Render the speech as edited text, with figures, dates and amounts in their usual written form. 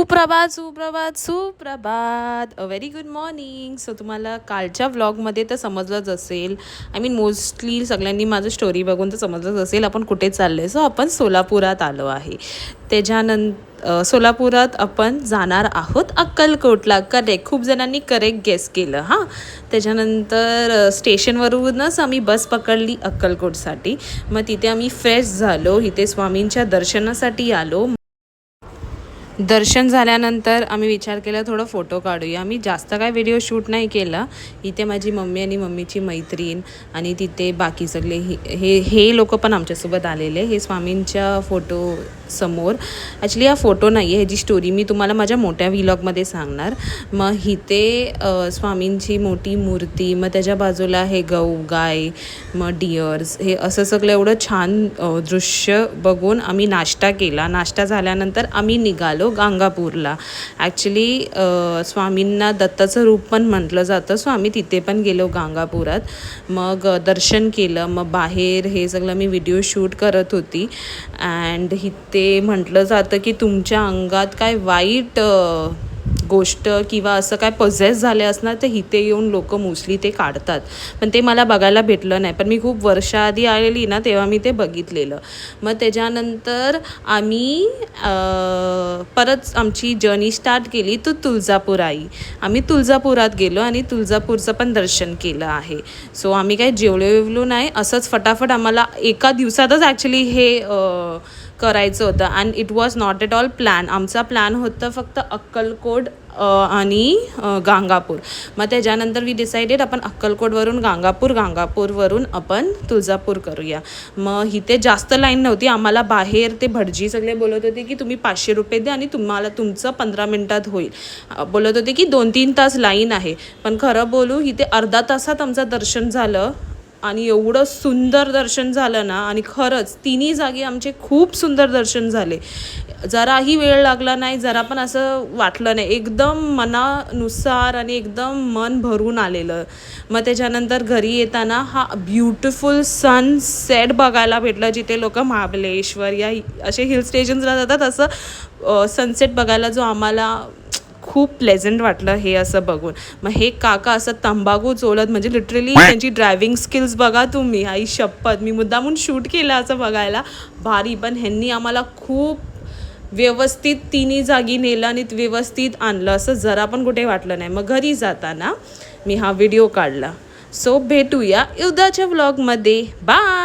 सुप्रभात सुप्रभात सुप्रभात, a very good morning. So तुम्हाला कालच्या व्लॉगमध्ये तर समजलंच असेल, आय मीन मोस्टली सगळ्यांनी माझं स्टोरी बघून तर समजलंच असेल आपण कुठे चाललो आहे. सो आपण सोलापुरात आलो आहे. सोलापुरात आपण जाणार आहोत अक्कलकोटला. करेक्ट, खूप जणांनी करेक्ट गेस केलं हां. त्याच्यानंतर स्टेशनवरूनच आम्ही बस पकडली अक्कलकोटसाठी. मग तिथे आम्ही फ्रेश झालो, इथे स्वामींच्या दर्शनासाठी आलो. दर्शन झाल्यानंतर आम्ही विचार केला थोडं फोटो काढूया. आम्ही जास्त काय व्हिडिओ शूट नाही केला. इथे माझी मम्मी आणि मम्मीची मैत्रीण आणि तिथे बाकी सगळे हे लोक पण आमच्यासोबत आलेले. हे स्वामींच्या फोटो समोर, ॲक्च्युली हा फोटो नाही आहे, ह्याची स्टोरी मी तुम्हाला माझ्या मोठ्या व्लॉगमध्ये सांगणार. मग इथे स्वामींची मोठी मूर्ती, मग त्याच्या बाजूला हे गऊ गाय, मग डिअर्स, हे असं सगळं एवढं छान दृश्य बघून आम्ही नाश्ता केला. नाश्ता झाल्यानंतर आम्ही निघालो गाणगापूरला. ॲक्च्युली स्वामींना दत्ताचं रूप पण म्हटलं जातं, सो आम्ही तिथे पण गेलो गाणगापुरात. मग दर्शन केलं. मग बाहेर हे सगळं मी व्हिडिओ शूट करत होती. अँड इथे म्हटलं जातं की तुमच्या अंगात काय वाईट गोष्ट किंवा असं काय पॉझेस झाले असणार तर इथे येऊन लोक मोस्टली ते काढतात. पण ते मला बघायला भेटलं नाही, पण मी खूप वर्षाआधी आलेली ना तेव्हा मी ते बघितलेलं. मग त्याच्यानंतर आम्ही परत आमची जर्नी स्टार्ट केली तो तुळजापूर आई. आम्ही तुळजापुरात गेलो आणि तुळजापूरचं पण दर्शन केलं आहे. सो आम्ही काही जेवलो नाही, असंच फटाफट आम्हाला एका दिवसातच ॲक्च्युली हे करायचं होतं. And it was not at all plan. आमचा प्लॅन होतं फक्त अक्कलकोट आणि गाणगापूर. मग त्याच्यानंतर वी डिसाइडेड आपण अक्कलकोटवरून गाणगापूरवरून आपण तुळजापूर करूया. मग इथे जास्त लाईन नव्हती. आम्हाला बाहेर ते भटजी सगळे बोलत होते की तुम्ही 500 रुपये द्या आणि तुम्हाला तुमचं 15 मिनटात होईल. बोलत होते की 2-3 तास लाईन आहे. पण खरं बोलू इथे अर्धा तासात आमचं दर्शन झालं आणि एवढं सुंदर दर्शन झालं ना. आणि खरंच तिन्ही जागी आमचे खूप सुंदर दर्शन झाले. जराही वेळ लागला नाही, जरा पण असं वाटलं नाही. एकदम मनानुसार आणि एकदम मन भरून आलेलं. मग त्याच्यानंतर घरी येताना हा ब्युटिफुल सनसेट बघायला भेटलं. जिथे लोक महाबळेश्वर या असे हिल स्टेशन्सला जातात, असं सनसेट बघायला जो आम्हाला खूप प्लेझंट वाटलं हे असं बघून. मग हे काका असं तंबाखू चोलत, म्हणजे लिटरली त्यांची ड्रायव्हिंग स्किल्स बघा तुम्ही, आई शपथ. मी मुद्दामून शूट केलं असं बघायला भारी. पण ह्यांनी आम्हाला खूप व्यवस्थित तिन्ही जागी नेलं आणि व्यवस्थित आणलं, असं जरा पण कुठे वाटलं नाही. मग घरी जाताना मी हा व्हिडिओ काढला. सो भेटूया उद्याच्या व्लॉगमध्ये. बाय.